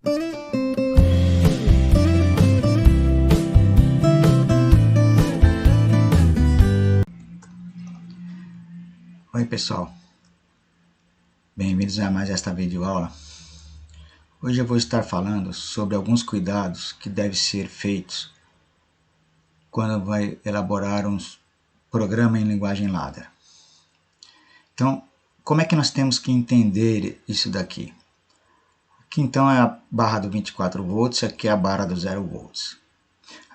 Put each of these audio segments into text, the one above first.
Oi pessoal, bem-vindos a mais esta videoaula. Hoje eu vou estar falando sobre alguns cuidados que devem ser feitos quando vai elaborar um programa em linguagem ladder. Então, como é que nós temos que entender isso daqui? Aqui então é a barra do 24 volts, aqui é a barra do 0 volts.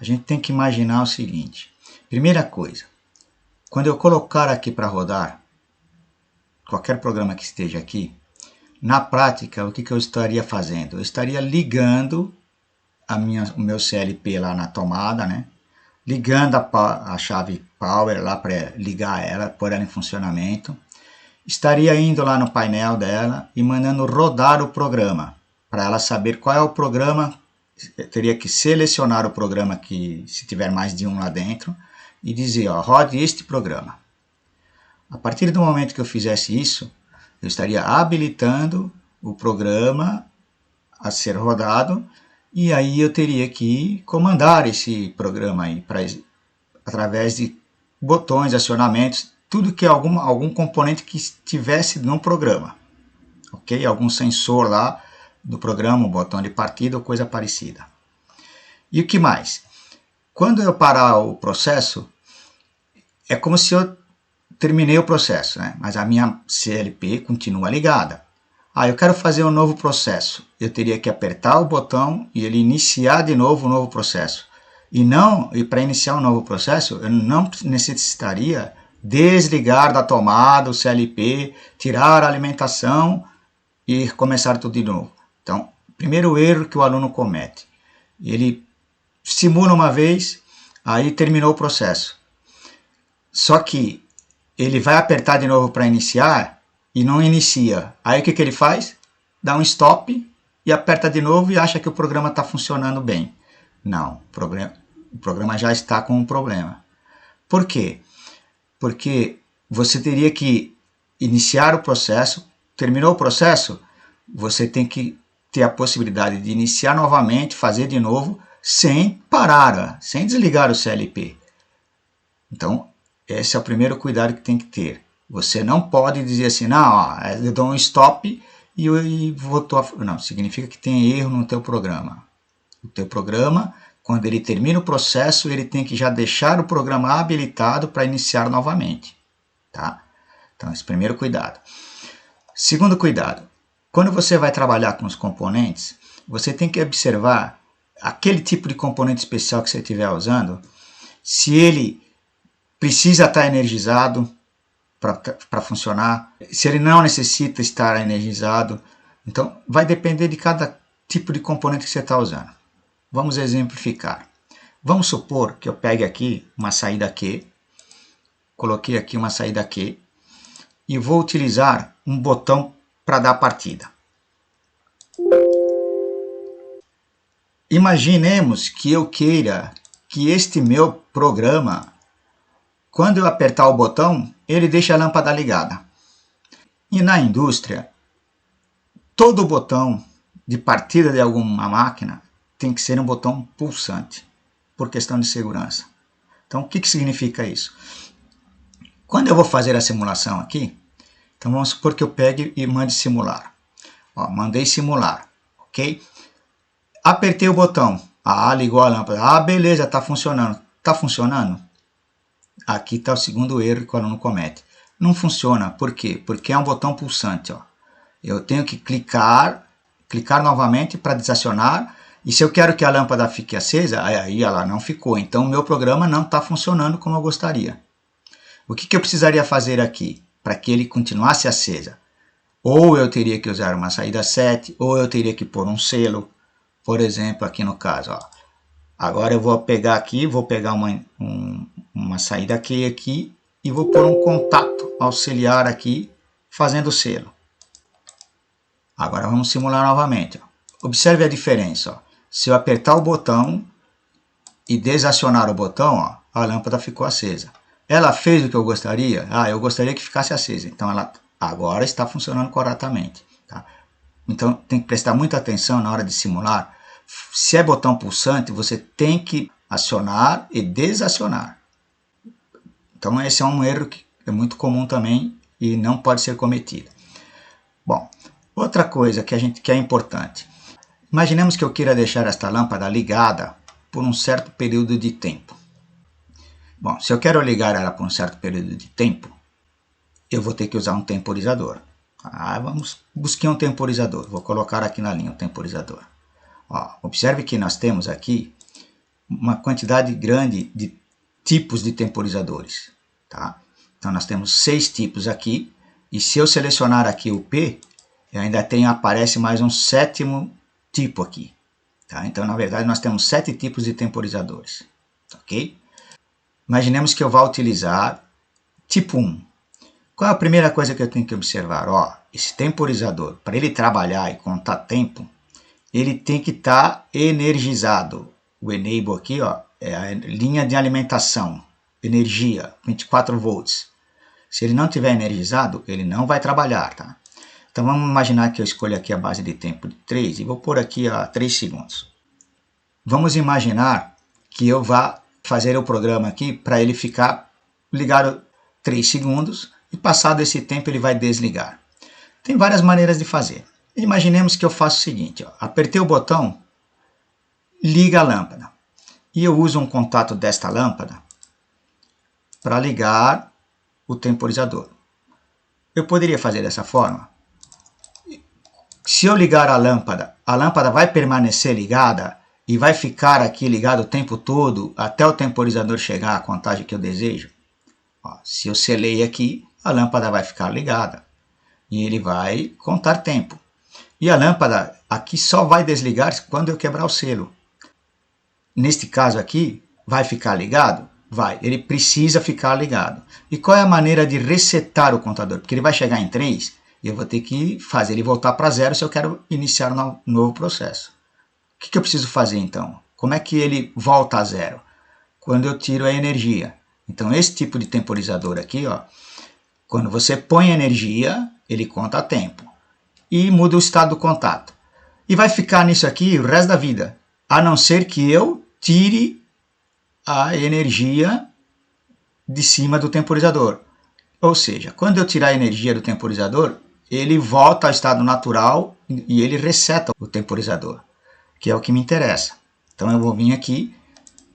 A gente tem que imaginar o seguinte: primeira coisa, quando eu colocar aqui para rodar qualquer programa que esteja aqui, na prática, o que eu estaria fazendo? Eu estaria ligando o meu CLP lá na tomada, né? Ligando a chave Power lá para ligar ela, pôr ela em funcionamento. Estaria indo lá no painel dela e mandando rodar o programa, para ela saber qual é o programa. Eu teria que selecionar o programa, que se tiver mais de um lá dentro, e dizer, ó, rode este programa. A partir do momento que eu fizesse isso, eu estaria habilitando o programa a ser rodado, e aí eu teria que comandar esse programa aí através de botões, acionamentos, tudo que é algum componente que estivesse no programa, ok? Algum sensor lá do programa, um botão de partida ou coisa parecida. E o que mais? Quando eu parar o processo, é como se eu terminei o processo, né? Mas a minha CLP continua ligada. Eu quero fazer um novo processo. Eu teria que apertar o botão e ele iniciar de novo um novo processo. E para iniciar um novo processo, eu não necessitaria desligar da tomada o CLP, tirar a alimentação e começar tudo de novo. Então, primeiro erro que o aluno comete. Ele simula uma vez, aí terminou o processo. Só que ele vai apertar de novo para iniciar e não inicia. Aí o que ele faz? Dá um stop e aperta de novo e acha que o programa está funcionando bem. Não, o programa já está com um problema. Por quê? Porque você teria que iniciar o processo, terminou o processo, você tem que ter a possibilidade de iniciar novamente, fazer de novo, sem parar, sem desligar o CLP. Então, esse é o primeiro cuidado que tem que ter. Você não pode dizer assim, não, eu dou um stop e voltou a... Não, significa que tem erro no teu programa. O teu programa, quando ele termina o processo, ele tem que já deixar o programa habilitado para iniciar novamente. Tá? Então, esse é o primeiro cuidado. Segundo cuidado, quando você vai trabalhar com os componentes, você tem que observar aquele tipo de componente especial que você estiver usando, se ele precisa estar energizado para funcionar, se ele não necessita estar energizado. Então, vai depender de cada tipo de componente que você está usando. Vamos exemplificar. Vamos supor que eu pegue aqui uma saída Q, coloquei aqui uma saída Q, e vou utilizar um botão para dar partida. Imaginemos que eu queira que este meu programa, quando eu apertar o botão, ele deixa a lâmpada ligada. E na indústria, todo botão de partida de alguma máquina tem que ser um botão pulsante, por questão de segurança. Então, o que significa isso? Quando eu vou fazer a simulação aqui, então vamos supor que eu pegue e mande simular. Mandei simular, ok? Apertei o botão, ligou a lâmpada. Beleza, está funcionando. Está funcionando? Aqui está o segundo erro que o aluno comete. Não funciona. Por quê? Porque é um botão pulsante. Eu tenho que clicar novamente para desacionar. E se eu quero que a lâmpada fique acesa, aí ela não ficou. Então o meu programa não está funcionando como eu gostaria. O que eu precisaria fazer aqui para que ele continuasse acesa? Ou eu teria que usar uma saída 7, ou eu teria que pôr um selo. Por exemplo, aqui no caso, agora eu vou pegar aqui, vou pegar uma saída aqui e vou pôr um contato auxiliar aqui, fazendo o selo. Agora vamos simular novamente. Observe a diferença. Se eu apertar o botão e desacionar o botão, a lâmpada ficou acesa. Ela fez o que eu gostaria? Eu gostaria que ficasse acesa. Então ela agora está funcionando corretamente. Tá? Então tem que prestar muita atenção na hora de simular. Se é botão pulsante, você tem que acionar e desacionar. Então esse é um erro que é muito comum também e não pode ser cometido. Bom, outra coisa que é importante. Imaginemos que eu queira deixar esta lâmpada ligada por um certo período de tempo. Bom, se eu quero ligar ela por um certo período de tempo, eu vou ter que usar um temporizador. Busquei um temporizador. Vou colocar aqui na linha o temporizador. Observe que nós temos aqui uma quantidade grande de tipos de temporizadores. Tá? Então nós temos 6 tipos aqui. E se eu selecionar aqui o P, aparece mais um 7º tipo aqui. Tá? Então na verdade nós temos 7 tipos de temporizadores. Ok? Imaginemos que eu vá utilizar tipo 1. Qual é a primeira coisa que eu tenho que observar? Esse temporizador, para ele trabalhar e contar tempo, ele tem que estar energizado. O enable aqui é a linha de alimentação, energia, 24 volts. Se ele não estiver energizado, ele não vai trabalhar. Tá? Então vamos imaginar que eu escolho aqui a base de tempo de 3 e vou pôr aqui 3 segundos. Vamos imaginar que eu vá fazer o programa aqui para ele ficar ligado 3 segundos e passado esse tempo ele vai desligar. Tem várias maneiras de fazer. Imaginemos que eu faço o seguinte, apertei o botão, liga a lâmpada. E eu uso um contato desta lâmpada para ligar o temporizador. Eu poderia fazer dessa forma. Se eu ligar a lâmpada vai permanecer ligada e vai ficar aqui ligado o tempo todo até o temporizador chegar à contagem que eu desejo. Se eu selei aqui, a lâmpada vai ficar ligada e ele vai contar tempo. E a lâmpada aqui só vai desligar quando eu quebrar o selo. Neste caso aqui, vai ficar ligado? Vai, ele precisa ficar ligado. E qual é a maneira de resetar o contador? Porque ele vai chegar em 3 e eu vou ter que fazer ele voltar para 0 se eu quero iniciar um novo processo. O que eu preciso fazer então? Como é que ele volta a 0? Quando eu tiro a energia. Então esse tipo de temporizador aqui, quando você põe energia, ele conta tempo. E muda o estado do contato. E vai ficar nisso aqui o resto da vida. A não ser que eu tire a energia de cima do temporizador. Ou seja, quando eu tirar a energia do temporizador, ele volta ao estado natural e ele reseta o temporizador, que é o que me interessa. Então eu vou vir aqui,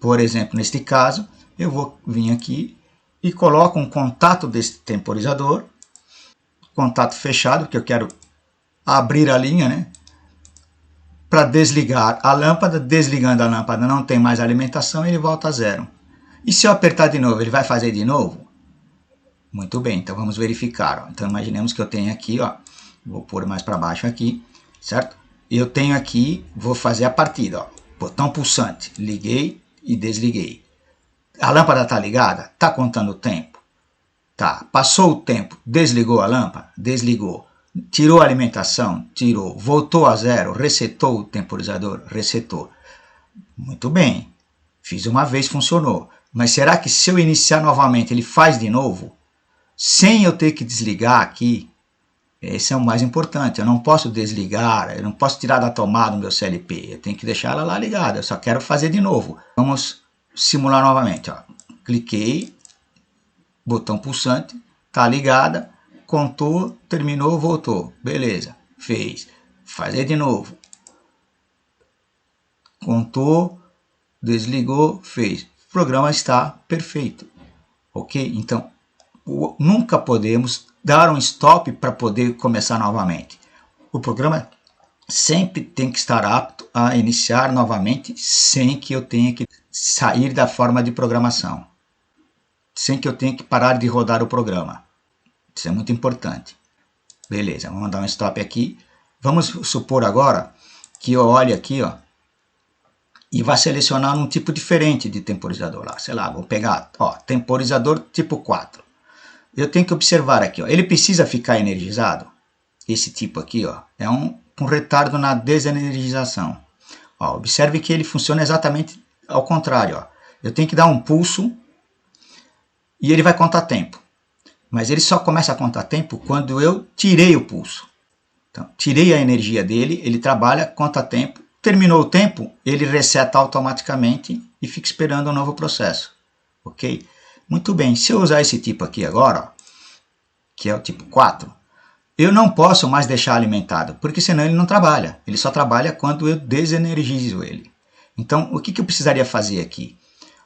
por exemplo, neste caso, eu vou vir aqui e coloco um contato desse temporizador, contato fechado, que eu quero abrir a linha, né? Para desligar a lâmpada. Desligando a lâmpada não tem mais alimentação, ele volta a 0. E se eu apertar de novo, ele vai fazer de novo? Muito bem, então vamos verificar. Então imaginemos que eu tenho aqui, vou pôr mais para baixo aqui, certo? Eu tenho aqui, vou fazer a partida, botão pulsante, liguei e desliguei. A lâmpada está ligada? Está contando o tempo? Tá. Passou o tempo, desligou a lâmpada? Desligou. Tirou a alimentação? Tirou. Voltou a 0? Resetou o temporizador? Resetou. Muito bem. Fiz uma vez, funcionou. Mas será que se eu iniciar novamente ele faz de novo? Sem eu ter que desligar aqui? Esse é o mais importante. Eu não posso desligar, eu não posso tirar da tomada o meu CLP. Eu tenho que deixar ela lá ligada. Eu só quero fazer de novo. Vamos simular novamente. Cliquei, botão pulsante, está ligada, contou, terminou, voltou. Beleza, fez. Fazer de novo. Contou, desligou, fez. O programa está perfeito. Ok? Então, nunca podemos dar um stop para poder começar novamente. O programa sempre tem que estar apto a iniciar novamente sem que eu tenha que sair da forma de programação. Sem que eu tenha que parar de rodar o programa. Isso é muito importante. Beleza, vamos dar um stop aqui. Vamos supor agora que eu olhe aqui, e vá selecionar um tipo diferente de temporizador lá. Sei lá, vou pegar, temporizador tipo 4. Eu tenho que observar aqui, ele precisa ficar energizado. Esse tipo aqui, é um retardo na desenergização. Observe que ele funciona exatamente ao contrário. Eu tenho que dar um pulso e ele vai contar tempo. Mas ele só começa a contar tempo quando eu tirei o pulso. Então, tirei a energia dele, ele trabalha, conta tempo. Terminou o tempo, ele reseta automaticamente e fica esperando um novo processo. Ok? Muito bem, se eu usar esse tipo aqui agora, ó, que é o tipo 4, eu não posso mais deixar alimentado, porque senão ele não trabalha. Ele só trabalha quando eu desenergizo ele. Então, o que eu precisaria fazer aqui?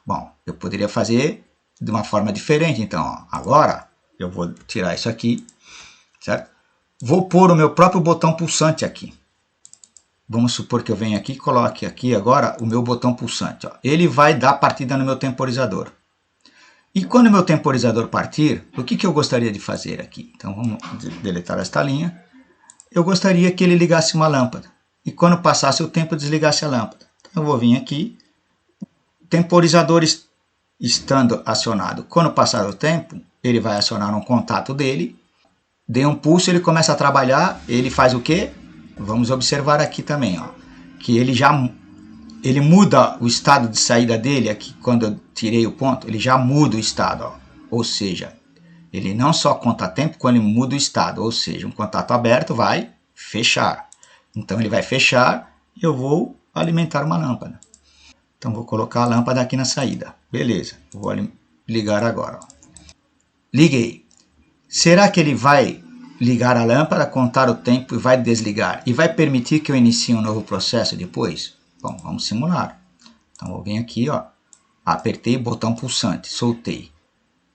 Bom, eu poderia fazer de uma forma diferente. Então, ó, agora eu vou tirar isso aqui, certo? Vou pôr o meu próprio botão pulsante aqui. Vamos supor que eu venha aqui e coloque aqui agora o meu botão pulsante. Ó. Ele vai dar partida no meu temporizador. E quando o meu temporizador partir, o que eu gostaria de fazer aqui? Então vamos deletar esta linha. Eu gostaria que ele ligasse uma lâmpada. E quando passasse o tempo, desligasse a lâmpada. Então eu vou vir aqui. Temporizador estando acionado. Quando passar o tempo, ele vai acionar um contato dele. Dê um pulso, ele começa a trabalhar. Ele faz o quê? Vamos observar aqui também, ó, que ele muda o estado de saída dele aqui. Quando eu tirei o ponto, ele já muda o estado, ó. Ou seja, ele não só conta tempo, quando ele muda o estado, ou seja, um contato aberto vai fechar. Então ele vai fechar e eu vou alimentar uma lâmpada. Então vou colocar a lâmpada aqui na saída. Beleza, vou ligar agora. Ó. Liguei. Será que ele vai ligar a lâmpada, contar o tempo e vai desligar? E vai permitir que eu inicie um novo processo depois? Bom, vamos simular. Então vou vir aqui, ó, apertei o botão pulsante, soltei.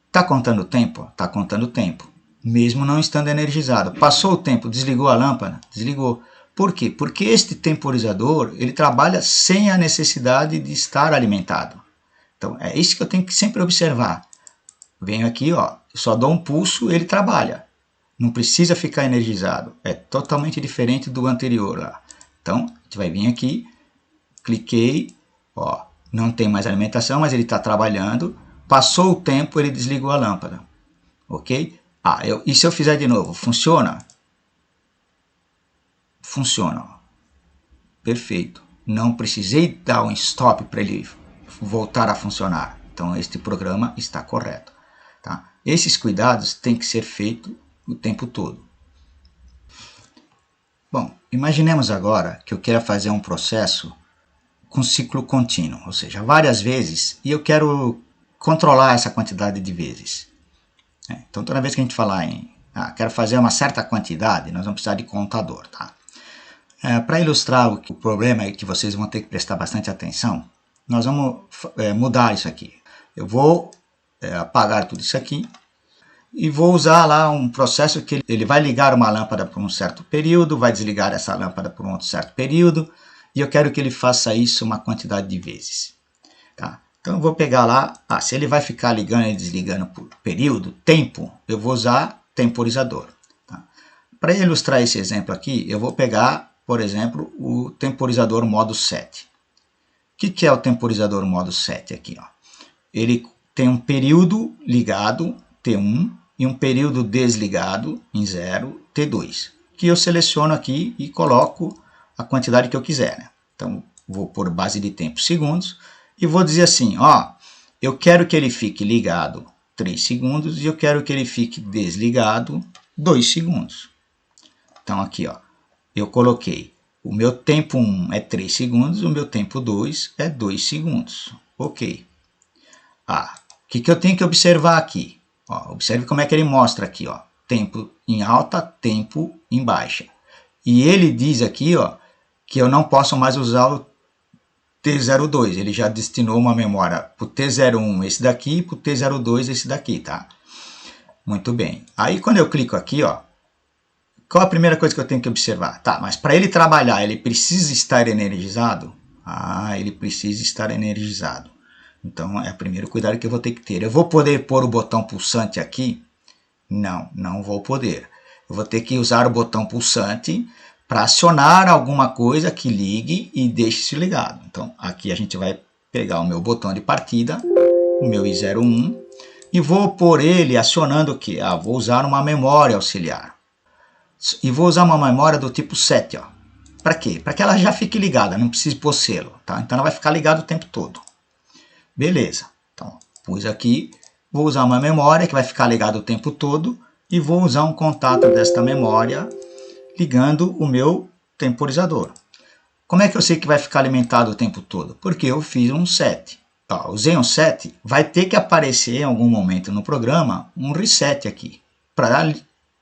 Está contando o tempo? Está contando o tempo, mesmo não estando energizado. Passou o tempo, desligou a lâmpada? Desligou. Por quê? Porque este temporizador, ele trabalha sem a necessidade de estar alimentado. Então é isso que eu tenho que sempre observar. Venho aqui, ó, só dou um pulso, ele trabalha. Não precisa ficar energizado. É totalmente diferente do anterior lá. Então, a gente vai vir aqui, cliquei, ó, não tem mais alimentação, mas ele está trabalhando. Passou o tempo, ele desligou a lâmpada. Ok? E se eu fizer de novo, funciona? Funciona. Ó. Perfeito. Não precisei dar um stop para ele voltar a funcionar. Então, este programa está correto. Tá? Esses cuidados têm que ser feitos o tempo todo. Bom, imaginemos agora que eu quero fazer um processo com ciclo contínuo, ou seja, várias vezes, e eu quero controlar essa quantidade de vezes. Então, toda vez que a gente falar em quero fazer uma certa quantidade, nós vamos precisar de contador. Tá? Para ilustrar o problema é que vocês vão ter que prestar bastante atenção, nós vamos mudar isso aqui. Eu vou apagar tudo isso aqui e vou usar lá um processo que ele vai ligar uma lâmpada por um certo período, vai desligar essa lâmpada por um outro certo período, e eu quero que ele faça isso uma quantidade de vezes. Tá? Então eu vou pegar lá, se ele vai ficar ligando e desligando por período, tempo, eu vou usar temporizador. Tá? Para ilustrar esse exemplo aqui, eu vou pegar, por exemplo, o temporizador modo 7. O que é o temporizador modo 7 aqui? Ó? Ele tem um período ligado, T1, e um período desligado, em 0, T2, que eu seleciono aqui e coloco a quantidade que eu quiser. Né? Então, vou por base de tempo segundos e vou dizer assim, ó, eu quero que ele fique ligado 3 segundos e eu quero que ele fique desligado 2 segundos. Então, aqui, ó, eu coloquei, o meu tempo 1 é 3 segundos, o meu tempo 2 é 2 segundos. Ok. O que eu tenho que observar aqui? Ó, observe como é que ele mostra aqui, ó, tempo em alta, tempo em baixa. E ele diz aqui, ó, que eu não posso mais usar o T02. Ele já destinou uma memória para o T01 esse daqui e para o T02 esse daqui, tá? Muito bem. Aí quando eu clico aqui, ó, qual a primeira coisa que eu tenho que observar? Tá, mas para ele trabalhar, ele precisa estar energizado? Ele precisa estar energizado. Então, é o primeiro cuidado que eu vou ter que ter. Eu vou poder pôr o botão pulsante aqui? Não, não vou poder. Eu vou ter que usar o botão pulsante para acionar alguma coisa que ligue e deixe-se ligado. Então, aqui a gente vai pegar o meu botão de partida, o meu I01, e vou pôr ele acionando o quê? Vou usar uma memória auxiliar. E vou usar uma memória do tipo 7. Para quê? Para que ela já fique ligada, não precise pôr selo. Tá? Então, ela vai ficar ligada o tempo todo. Beleza, então pus aqui, vou usar uma memória que vai ficar ligada o tempo todo e vou usar um contato desta memória ligando o meu temporizador. Como é que eu sei que vai ficar alimentado o tempo todo? Porque eu fiz um set. Ó, usei um set, vai ter que aparecer em algum momento no programa um reset aqui, para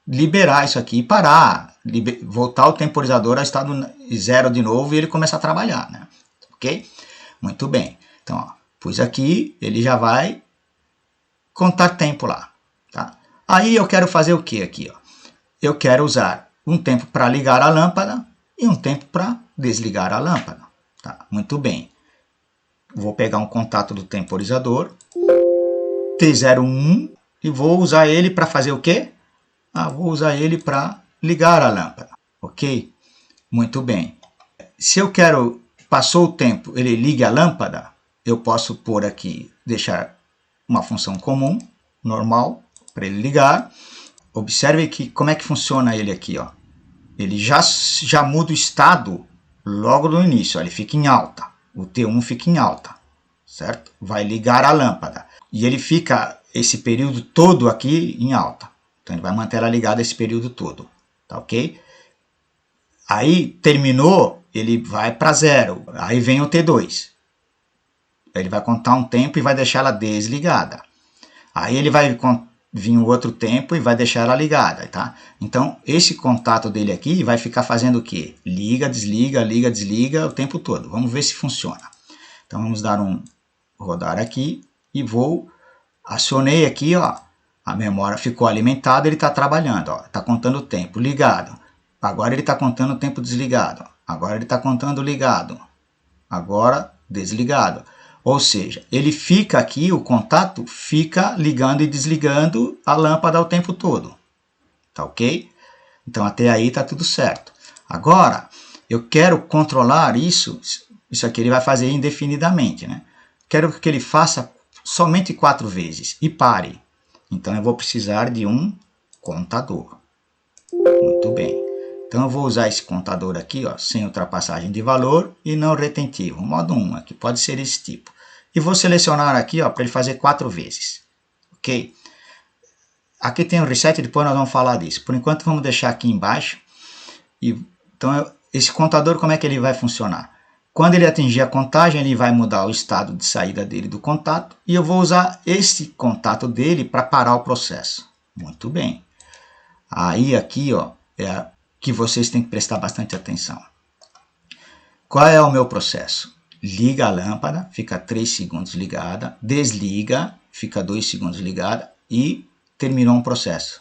liberar isso aqui e parar, voltar o temporizador ao estado 0 de novo e ele começar a trabalhar, né? Ok? Muito bem. Então, ó, pus aqui, ele já vai contar tempo lá. Tá? Aí eu quero fazer o que aqui? Ó? Eu quero usar um tempo para ligar a lâmpada e um tempo para desligar a lâmpada. Tá? Muito bem. Vou pegar um contato do temporizador, T01, e vou usar ele para fazer o quê? Vou usar ele para ligar a lâmpada. Ok? Muito bem. Se eu quero, passou o tempo, ele liga a lâmpada, eu posso pôr aqui, deixar uma função comum, normal, para ele ligar. Observe que como é que funciona ele aqui, ó. Ele já muda o estado logo no início, ó, ele fica em alta. O T1 fica em alta, certo? Vai ligar a lâmpada. E ele fica esse período todo aqui em alta. Então ele vai manter ela ligada esse período todo, tá ok? Aí terminou, ele vai para 0. Aí vem o T2. Ele vai contar um tempo e vai deixar ela desligada. Aí ele vai vir o outro tempo e vai deixar ela ligada, tá? Então, esse contato dele aqui vai ficar fazendo o quê? Liga, desliga, liga, desliga o tempo todo. Vamos ver se funciona. Então, vamos dar um rodar aqui e acionei aqui, ó, a memória ficou alimentada, ele está trabalhando, ó, está contando o tempo ligado. Agora ele está contando o tempo desligado. Agora ele está contando ligado. Agora desligado. Ou seja, ele fica aqui, o contato fica ligando e desligando a lâmpada o tempo todo. Tá ok? Então até aí tá tudo certo. Agora, eu quero controlar isso. Isso aqui ele vai fazer indefinidamente, né? Quero que ele faça somente 4 vezes e pare. Então eu vou precisar de um contador. Muito bem. Então eu vou usar esse contador aqui, ó, sem ultrapassagem de valor e não retentivo. Modo 1 aqui, pode ser esse tipo. E vou selecionar aqui, ó, para ele fazer 4 vezes. Ok? Aqui tem o reset, depois nós vamos falar disso. Por enquanto vamos deixar aqui embaixo. Então esse contador, como é que ele vai funcionar? Quando ele atingir a contagem, ele vai mudar o estado de saída dele do contato. E eu vou usar esse contato dele para parar o processo. Muito bem. Aí aqui, ó, é que vocês têm que prestar bastante atenção. Qual é o meu processo? Liga a lâmpada, fica 3 segundos ligada, desliga, fica 2 segundos ligada e terminou um processo.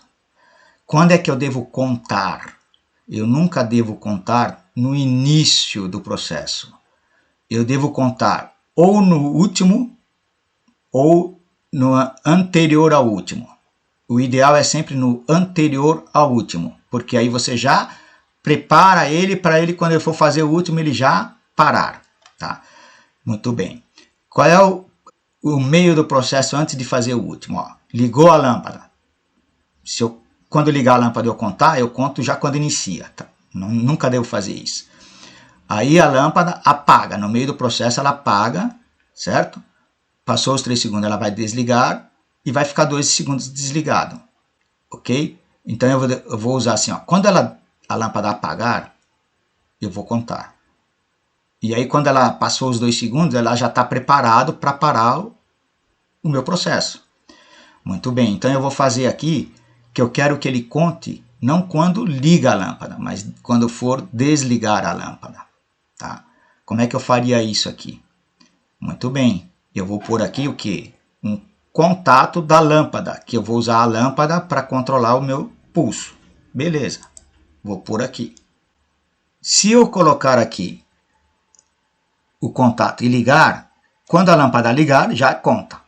Quando é que eu devo contar? Eu nunca devo contar no início do processo. Eu devo contar ou no último ou no anterior ao último. O ideal é sempre no anterior ao último, porque aí você já prepara ele para ele, quando ele for fazer o último, ele já parar. Tá? Muito bem. Qual é o meio do processo antes de fazer o último? Ó, ligou a lâmpada. Quando ligar a lâmpada eu contar, eu conto já quando inicia. Tá? Nunca devo fazer isso. Aí a lâmpada apaga. No meio do processo ela apaga, certo? Passou os 3 segundos, ela vai desligar e vai ficar 2 segundos desligado. Ok? Então eu vou usar assim, ó. Quando a lâmpada apagar, eu vou contar. E aí quando ela passou os 2 segundos, ela já está preparado para parar o meu processo. Muito bem, então eu vou fazer aqui que eu quero que ele conte não quando liga a lâmpada, mas quando for desligar a lâmpada. Tá? Como é que eu faria isso aqui? Muito bem, eu vou pôr aqui o quê? Um contato da lâmpada, que eu vou usar a lâmpada para controlar o meu pulso. Beleza, vou pôr aqui. Se eu colocar aqui o contato e ligar, quando a lâmpada ligar, já conta.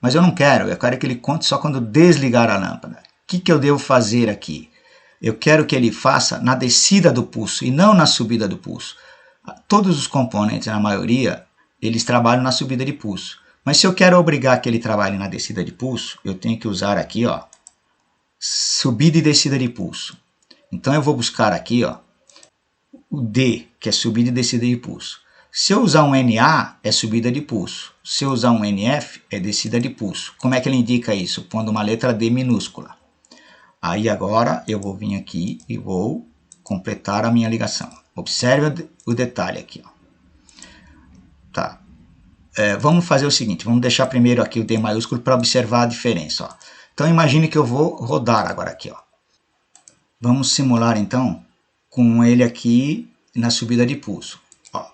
Mas eu quero que ele conte só quando desligar a lâmpada. O que eu devo fazer aqui? Eu quero que ele faça na descida do pulso e não na subida do pulso. Todos os componentes, na maioria, eles trabalham na subida de pulso. Mas se eu quero obrigar que ele trabalhe na descida de pulso, eu tenho que usar aqui, ó, subida e descida de pulso. Então eu vou buscar aqui, ó, o D, que é subida e descida de pulso. Se eu usar um NA, é subida de pulso. Se eu usar um NF, é descida de pulso. Como é que ele indica isso? Pondo uma letra D minúscula. Aí agora eu vou vir aqui e vou completar a minha ligação. Observe o detalhe aqui. Ó. Tá. Vamos fazer o seguinte, vamos deixar primeiro aqui o D maiúsculo para observar a diferença. Ó. Então imagine que eu vou rodar agora aqui. Ó. Vamos simular então com ele aqui na subida de pulso. Ó.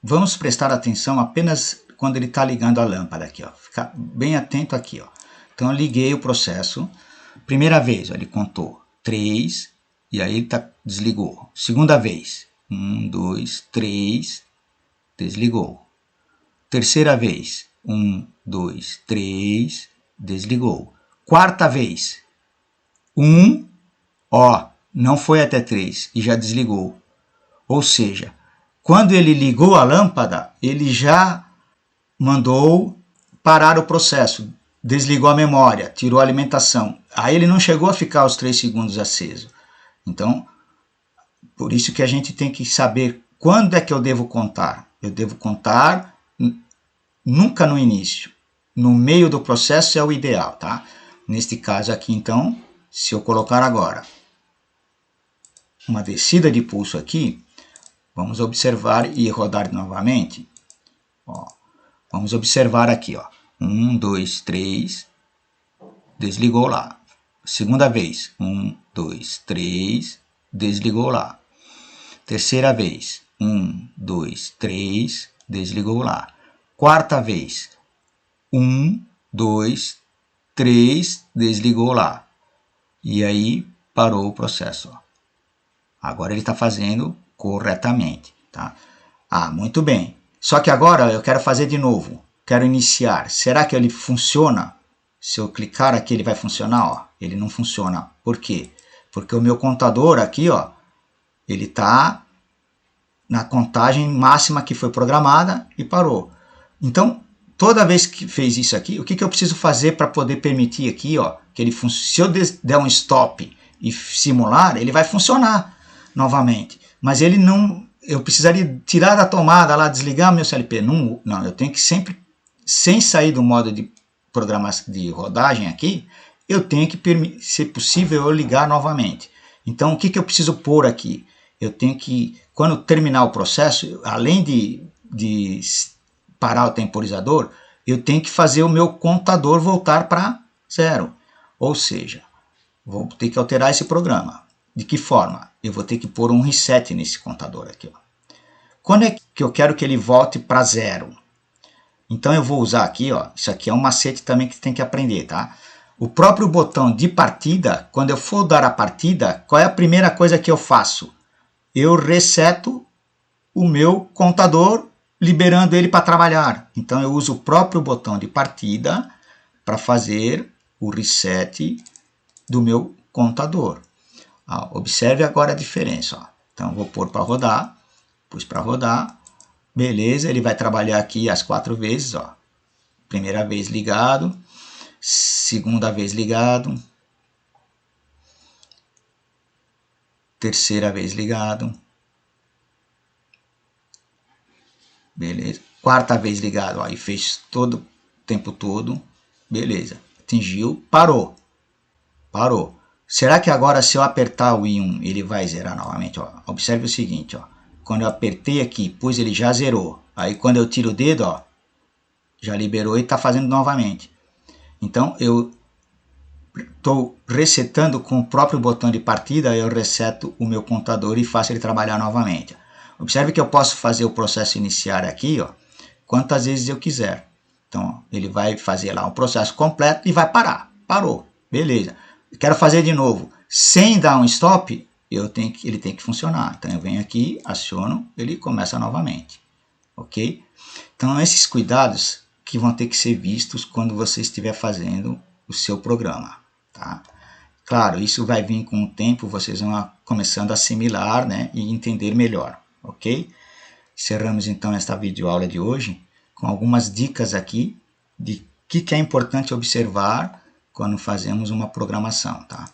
Vamos prestar atenção apenas quando ele está ligando a lâmpada aqui. Ó. Ficar bem atento aqui. Ó. Então eu liguei o processo. Primeira vez, ó, ele contou 3 e aí ele desligou. Segunda vez, 1, 2, 3, desligou. Terceira vez, 1, 2, 3, desligou. Quarta vez, 1, ó, não foi até 3 e já desligou. Ou seja, quando ele ligou a lâmpada, ele já mandou parar o processo, desligou a memória, tirou a alimentação. Aí ele não chegou a ficar os 3 segundos aceso. Então, por isso que a gente tem que saber quando é que eu devo contar. Eu devo contar nunca no início. No meio do processo é o ideal, tá? Neste caso aqui, então, se eu colocar agora uma descida de pulso aqui, vamos observar e rodar novamente. Ó, vamos observar aqui, ó. 1, 2, 3, desligou lá. Segunda vez, 1, 2, 3, desligou lá. Terceira vez, 1, 2, 3, desligou lá. Quarta vez, 1, 2, 3, desligou lá. E aí parou o processo. Ó. Agora ele está fazendo corretamente. Tá? Ah, muito bem. Só que agora eu quero fazer de novo. Quero iniciar. Será que ele funciona? Se eu clicar aqui, ele vai funcionar? Ó. Ele não funciona. Por quê? Porque o meu contador aqui, ó, ele está na contagem máxima que foi programada e parou. Então, toda vez que fez isso aqui, o que eu preciso fazer para poder permitir aqui, ó, que ele se eu der um stop e simular, ele vai funcionar novamente. Mas ele não, eu precisaria tirar da tomada lá, desligar meu CLP. Não, eu tenho que sempre, sem sair do modo de programação de rodagem aqui, eu tenho que, se possível, eu ligar novamente. Então, o que eu preciso pôr aqui? Eu tenho que, quando terminar o processo, além de parar o temporizador, eu tenho que fazer o meu contador voltar para 0. Ou seja, vou ter que alterar esse programa. De que forma? Eu vou ter que pôr um reset nesse contador aqui. Ó. Quando é que eu quero que ele volte para 0? Então eu vou usar aqui, ó, isso aqui é um macete também que tem que aprender, tá? O próprio botão de partida, quando eu for dar a partida, qual é a primeira coisa que eu faço? Eu reseto o meu contador, liberando ele para trabalhar. Então eu uso o próprio botão de partida para fazer o reset do meu contador. Ó, observe agora a diferença. Ó. Então eu vou pôr para rodar, pus para rodar, beleza, ele vai trabalhar aqui as 4 vezes. Ó. Primeira vez ligado, segunda vez ligado, terceira vez ligado, beleza, quarta vez ligado, ó, e fez todo o tempo todo, beleza, atingiu, parou, será que agora se eu apertar o I1 ele vai zerar novamente? Ó, observe o seguinte, ó, quando eu apertei aqui, pus ele já zerou, aí quando eu tiro o dedo, ó, já liberou e está fazendo novamente. Então eu estou resetando com o próprio botão de partida, eu reseto o meu contador e faço ele trabalhar novamente. Observe que eu posso fazer o processo iniciar aqui, ó, quantas vezes eu quiser. Então, ele vai fazer lá um processo completo e vai parar. Parou. Beleza. Quero fazer de novo. Sem dar um stop, ele tem que funcionar. Então, eu venho aqui, aciono, ele começa novamente. Ok? Então, esses cuidados que vão ter que ser vistos quando você estiver fazendo o seu programa. Tá? Claro, isso vai vir com o tempo, vocês vão começando a assimilar, né, e entender melhor. Ok? Encerramos então esta videoaula de hoje com algumas dicas aqui de que é importante observar quando fazemos uma programação, tá?